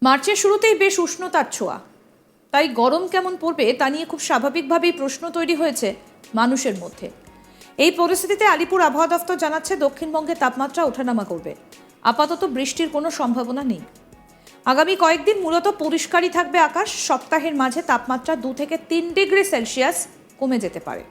মার্চের শুরুতেই বেশ উষ্ণতার ছোঁয়া, তাই গরম কেমন পড়বে তা নিয়ে খুব স্বাভাবিকভাবেই প্রশ্ন তৈরি হয়েছে মানুষের মধ্যে। এই পরিস্থিতিতে আলিপুর আবহাওয়া দফতর জানাচ্ছে দক্ষিণবঙ্গে তাপমাত্রা ওঠানামা করবে। আপাতত বৃষ্টির কোনো সম্ভাবনা নেই। আগামী কয়েকদিন মূলত পরিষ্কারই থাকবে আকাশ। সপ্তাহের মাঝে তাপমাত্রা 2 থেকে 3 ডিগ্রি সেলসিয়াস কমে যেতে পারে।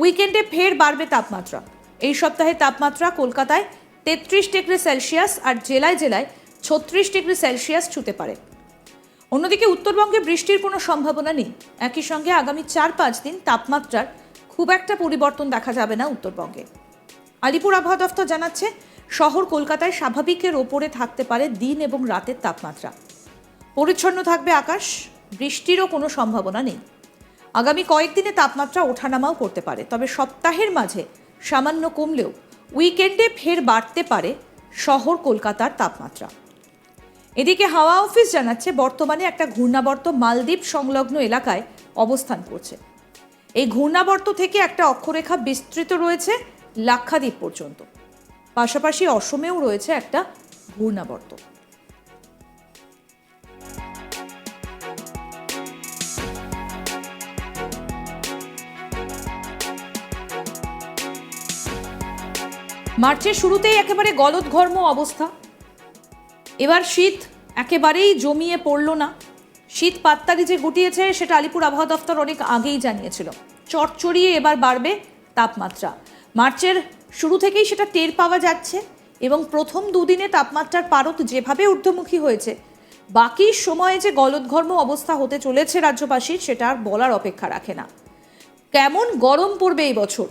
উইকেন্ডে ফের বাড়বে তাপমাত্রা। এই সপ্তাহে তাপমাত্রা কলকাতায় 33 ডিগ্রি সেলসিয়াস আর জেলায় জেলায় 36 ডিগ্রি সেলসিয়াস ছুঁতে পারে। অন্যদিকে উত্তরবঙ্গে বৃষ্টির কোনো সম্ভাবনা নেই। একই সঙ্গে আগামী 4-5 দিন তাপমাত্রার খুব একটা পরিবর্তন দেখা যাবে না উত্তরবঙ্গে। আলিপুর আবহাওয়া দফতর জানাচ্ছে শহর কলকাতায় স্বাভাবিকের ওপরে থাকতে পারে দিন এবং রাতের তাপমাত্রা। পরিচ্ছন্ন থাকবে আকাশ, বৃষ্টিরও কোনো সম্ভাবনা নেই। আগামী কয়েকদিনে তাপমাত্রা ওঠানামাও করতে পারে, তবে সপ্তাহের মাঝে সামান্য কমলেও উইকেন্ডে ফের বাড়তে পারে শহর কলকাতার তাপমাত্রা। এদিকে হাওয়া অফিস জানাচ্ছে বর্তমানে একটা ঘূর্ণাবর্ত মালদ্বীপ সংলগ্ন এলাকায় অবস্থান করছে। এই ঘূর্ণাবর্ত থেকে একটা অক্ষরেখা বিস্তৃত রয়েছে লাক্ষাদ্বীপ পর্যন্ত। পাশাপাশি অসমেও রয়েছে একটা ঘূর্ণাবর্ত। মার্চের শুরুতেই একেবারে গলদঘর্ম অবস্থা। এবার শীত একেবারেই জমিয়ে পড়ল না। শীত পাত্তারি যে গুটিয়েছে সেটা আলিপুর আবহাওয়া দফতর অনেক আগেই জানিয়েছিল। চড়চড়িয়ে এবার বাড়বে তাপমাত্রা। মার্চের শুরু থেকেই সেটা টের পাওয়া যাচ্ছে এবং প্রথম দুদিনে তাপমাত্রার পারদ যেভাবে ঊর্ধ্বমুখী হয়েছে, বাকি সময়ে যে গলদঘর্ম অবস্থা হতে চলেছে রাজ্যবাসীর সেটা আর বলার অপেক্ষা রাখে না। কেমন গরম পড়বে এই বছর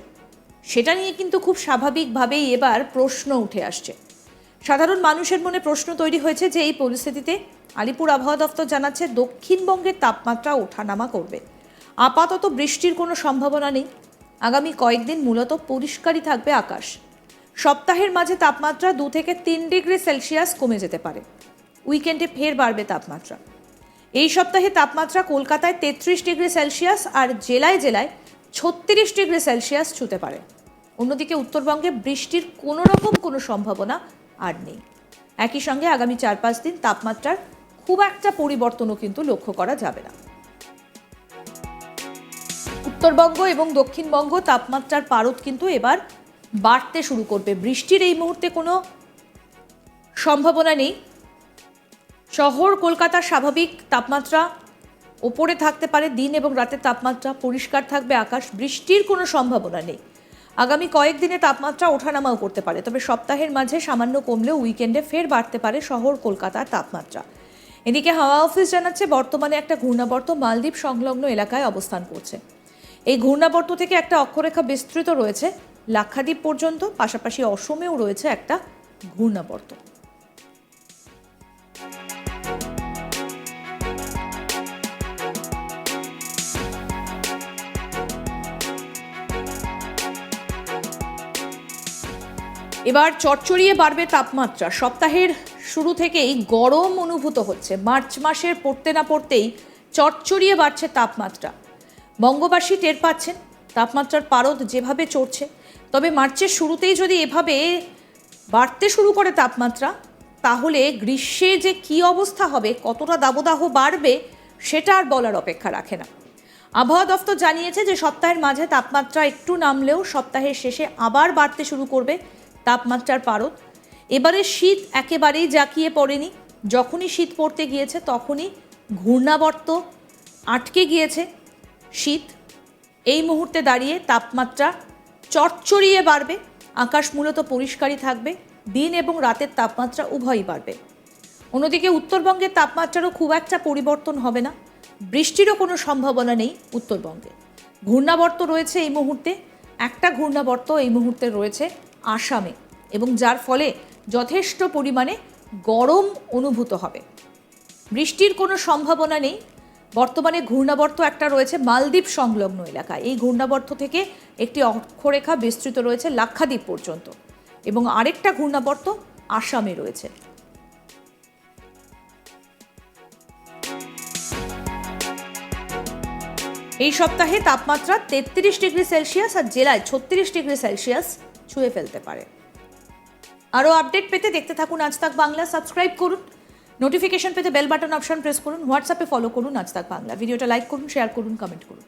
সেটা নিয়ে কিন্তু খুব স্বাভাবিকভাবেই এবার প্রশ্ন উঠে আসছে। সাধারণ মানুষের মনে প্রশ্ন তৈরি হয়েছে যে এই পরিস্থিতিতে আলিপুর আবহাওয়া দফতর জানাচ্ছে দক্ষিণবঙ্গের তাপমাত্রা ওঠানামা করবে। আপাতত বৃষ্টির কোনো সম্ভাবনা নেই। আগামী কয়েকদিন মূলত পরিষ্কারই থাকবে আকাশ। সপ্তাহের মাঝে তাপমাত্রা 2 থেকে 3 ডিগ্রি সেলসিয়াস কমে যেতে পারে। উইকেন্ডে ফের বাড়বে তাপমাত্রা। এই সপ্তাহে তাপমাত্রা কলকাতায় 33 ডিগ্রি সেলসিয়াস আর জেলায় জেলায় 36 ডিগ্রি সেলসিয়াস ছুঁতে পারে। অন্যদিকে উত্তরবঙ্গে বৃষ্টির কোনো সম্ভাবনা আর নেই। একই সঙ্গে আগামী 4-5 দিন তাপমাত্রার খুব একটা পরিবর্তনও কিন্তু লক্ষ্য করা যাবে না। উত্তরবঙ্গ এবং দক্ষিণবঙ্গ তাপমাত্রার পারদ কিন্তু এবার বাড়তে শুরু করবে। বৃষ্টির এই মুহূর্তে কোনো সম্ভাবনা নেই। শহর কলকাতার স্বাভাবিক তাপমাত্রা ওপরে থাকতে পারে দিন এবং রাতের তাপমাত্রা। পরিষ্কার থাকবে আকাশ, বৃষ্টির কোনো সম্ভাবনা নেই। আগামী কয়েকদিনে তাপমাত্রা ওঠানামাও করতে পারে, তবে সপ্তাহের মাঝে সামান্য কমলেও উইকেন্ডে ফের বাড়তে পারে শহর কলকাতার তাপমাত্রা। এদিকে হাওয়া অফিস জানাচ্ছে বর্তমানে একটা ঘূর্ণাবর্ত মালদ্বীপ সংলগ্ন এলাকায় অবস্থান করছে। এই ঘূর্ণাবর্ত থেকে একটা অক্ষরেখা বিস্তৃত রয়েছে লাক্ষাদ্বীপ পর্যন্ত। পাশাপাশি অসমেও রয়েছে একটা ঘূর্ণাবর্ত। এবার চড়চড়িয়ে বাড়বে তাপমাত্রা। সপ্তাহের শুরু থেকেই গরম অনুভূত হচ্ছে। মার্চ মাসের পড়তে না পড়তেই চড়চড়িয়ে বাড়ছে তাপমাত্রা। বঙ্গবাসী টের পাচ্ছেন তাপমাত্রার পারদ যেভাবে চড়ছে। তবে মার্চের শুরুতেই যদি এভাবে বাড়তে শুরু করে তাপমাত্রা, তাহলে গ্রীষ্মে যে কী অবস্থা হবে, কতটা দাবদাহ বাড়বে সেটা আর বলার অপেক্ষা রাখে না। আবহাওয়া দফতর জানিয়েছে যে সপ্তাহের মাঝে তাপমাত্রা একটু নামলেও সপ্তাহের শেষে আবার বাড়তে শুরু করবে তাপমাত্রার পারদ। এবারে শীত একেবারেই জাঁকিয়ে পড়েনি। যখনই শীত পড়তে গিয়েছে তখনই ঘূর্ণাবর্ত আটকে গিয়েছে শীত। এই মুহূর্তে দাঁড়িয়ে তাপমাত্রা চড়চড়িয়ে বাড়বে। আকাশ মূলত পরিষ্কারই থাকবে। দিন এবং রাতের তাপমাত্রা উভয়ই বাড়বে। অন্যদিকে উত্তরবঙ্গের তাপমাত্রারও খুব একটা পরিবর্তন হবে না। বৃষ্টিরও কোনো সম্ভাবনা নেই উত্তরবঙ্গে। ঘূর্ণাবর্ত রয়েছে এই মুহূর্তে, একটা ঘূর্ণাবর্ত এই মুহূর্তে রয়েছে আসামে, এবং যার ফলে যথেষ্ট পরিমাণে গরম অনুভূত হবে। বৃষ্টির কোনো সম্ভাবনা নেই। বর্তমানে ঘূর্ণাবর্ত একটা রয়েছে মালদ্বীপ সংলগ্ন এলাকায়। এই ঘূর্ণাবর্ত থেকে একটি অক্ষরেখা বিস্তৃত রয়েছে লাক্ষাদ্বীপ পর্যন্ত, এবং আরেকটা ঘূর্ণাবর্ত আসামে রয়েছে। এই সপ্তাহে তাপমাত্রা 33 ডিগ্রি সেলসিয়াস আর জেলায় 36 ডিগ্রি সেলসিয়াস ছুঁয়ে ফেলতে পারে। আরও আপডেট পেতে দেখতে থাকুন আজ তাক বাংলা। সাবস্ক্রাইব করুন, নোটিফিকেশন পেতে বেল বাটন অপশন প্রেস করুন, হোয়াটসঅ্যাপে ফলো করুন আজ তাক বাংলা। ভিডিওটা লাইক করুন, শেয়ার করুন, কমেন্ট করুন।